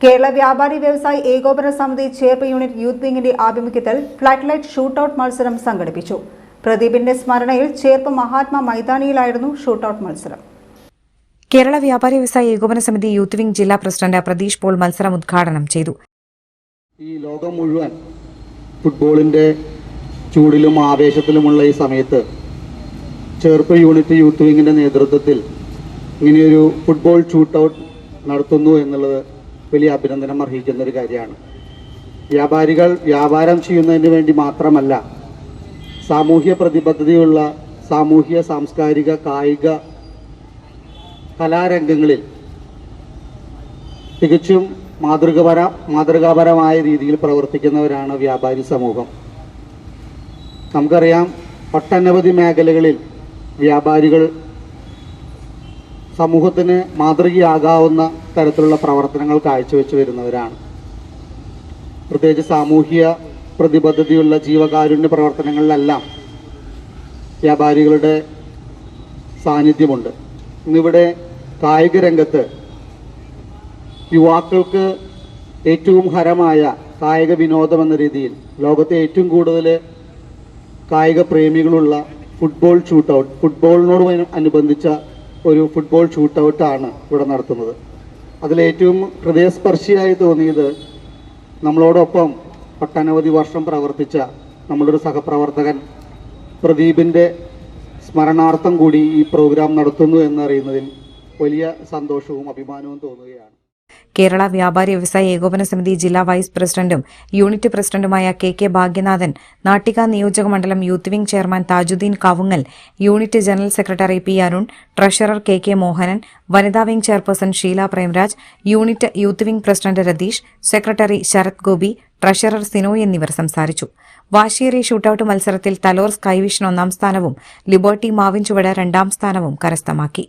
കേരള വ്യാപാരി വ്യവസായി ഏകോപന സമിതി ചേർപ്പ് യൂണിറ്റ് യൂത്ത് വിംഗിന്റെ ആഭിമുഖ്യത്തിൽ ഫ്ലഡ് ലൈറ്റ് ഷൂട്ടൌട്ട് മത്സരം സംഘടിപ്പിച്ചു. പ്രദീപിന്റെ സ്മരണയിൽ ചേർപ്പ് മഹാത്മാ മൈതാനിയിലായിരുന്നു ഷൂട്ടൌട്ട് മത്സരം. കേരള വ്യാപാരി വ്യവസായി ഏകോപന സമിതി യൂത്ത് വിംഗ് ജില്ലാ പ്രസിഡന്റ് പ്രതീഷ് പോൾ മത്സരം ഉദ്ഘാടനം ചെയ്തു. ഈ ലോകം മുഴുവൻ ഫുട്ബോളിന്റെ ചൂടിലും ആവേശത്തിലുമുള്ള ഈ സമയത്ത് ചേർപ്പ് യൂണിറ്റ് യൂത്ത് വിംഗിന്റെ നേതൃത്വത്തിൽ ഇങ്ങനെയൊരു ഫുട്ബോൾ ഷൂട്ടൌട്ട് നടത്തുന്നു എന്നുള്ളത് വലിയ അഭിനന്ദനം അർഹിക്കുന്ന ഒരു കാര്യമാണ്. വ്യാപാരികൾ വ്യാപാരം ചെയ്യുന്നതിന് വേണ്ടി മാത്രമല്ല, സാമൂഹ്യ പ്രതിബദ്ധതയുള്ള സാമൂഹ്യ സാംസ്കാരിക കായിക കലാരംഗങ്ങളിൽ തികച്ചും മാതൃകാപരമായ രീതിയിൽ പ്രവർത്തിക്കുന്നവരാണ് വ്യാപാരി സമൂഹം. നമുക്കറിയാം, ഒട്ടനവധി മേഖലകളിൽ വ്യാപാരികൾ സമൂഹത്തിന് മാതൃകയാകാവുന്ന തരത്തിലുള്ള പ്രവർത്തനങ്ങൾ കാഴ്ചവെച്ചു വരുന്നവരാണ്. പ്രത്യേകിച്ച് സാമൂഹ്യ പ്രതിബദ്ധതയുള്ള ജീവകാരുണ്യ പ്രവർത്തനങ്ങളിലെല്ലാം വ്യാപാരികളുടെ സാന്നിധ്യമുണ്ട്. ഇന്നിവിടെ കായിക രംഗത്ത് യുവാക്കൾക്ക് ഏറ്റവും ഹരമായ കായിക വിനോദം എന്ന രീതിയിൽ ലോകത്തെ ഏറ്റവും കൂടുതൽ കായിക പ്രേമികളുള്ള ഫുട്ബോൾ ഷൂട്ടൌട്ട്, ഫുട്ബോളിനോട് അനുബന്ധിച്ച ഒരു ഫുട്ബോൾ ഷൂട്ടൌട്ടാണ് ഇവിടെ നടത്തുന്നത്. അതിലേറ്റവും ഹൃദയസ്പർശിയായി തോന്നിയത് നമ്മളോടൊപ്പം ഒട്ടനവധി വർഷം പ്രവർത്തിച്ച നമ്മുടെ ഒരു സഹപ്രവർത്തകൻ പ്രദീപിൻ്റെ സ്മരണാർത്ഥം കൂടി ഈ പ്രോഗ്രാം നടത്തുന്നു എന്നറിയുന്നതിൽ വലിയ സന്തോഷവും അഭിമാനവും തോന്നുകയാണ്. കേരള വ്യാപാരി വ്യവസായി ഏകോപന സമിതി ജില്ലാ വൈസ് പ്രസിഡന്റും യൂണിറ്റ് പ്രസിഡന്റുമായ കെ ഭാഗ്യനാഥൻ, നാട്ടിക നിയോജക മണ്ഡലം youth wing chairman Thajudheen Kavungal, unit general secretary P Arun, treasurer K Mohanan, വനിതാ wing chairperson Sheela Premraj, unit youth wing president Ratheesh, secretary Sarath Gopi, treasurer Sinoy എന്നിവർ സംസാരിച്ചു. വാശിയേറിയ ഷൂട്ടൌട്ട് മത്സരത്തിൽ തലോർ സ്കൈവിഷൻ 1ാം സ്ഥാനവും ലിബർട്ടി മാവിൻചുവട് 2ാം സ്ഥാനവും കരസ്ഥമാക്കി.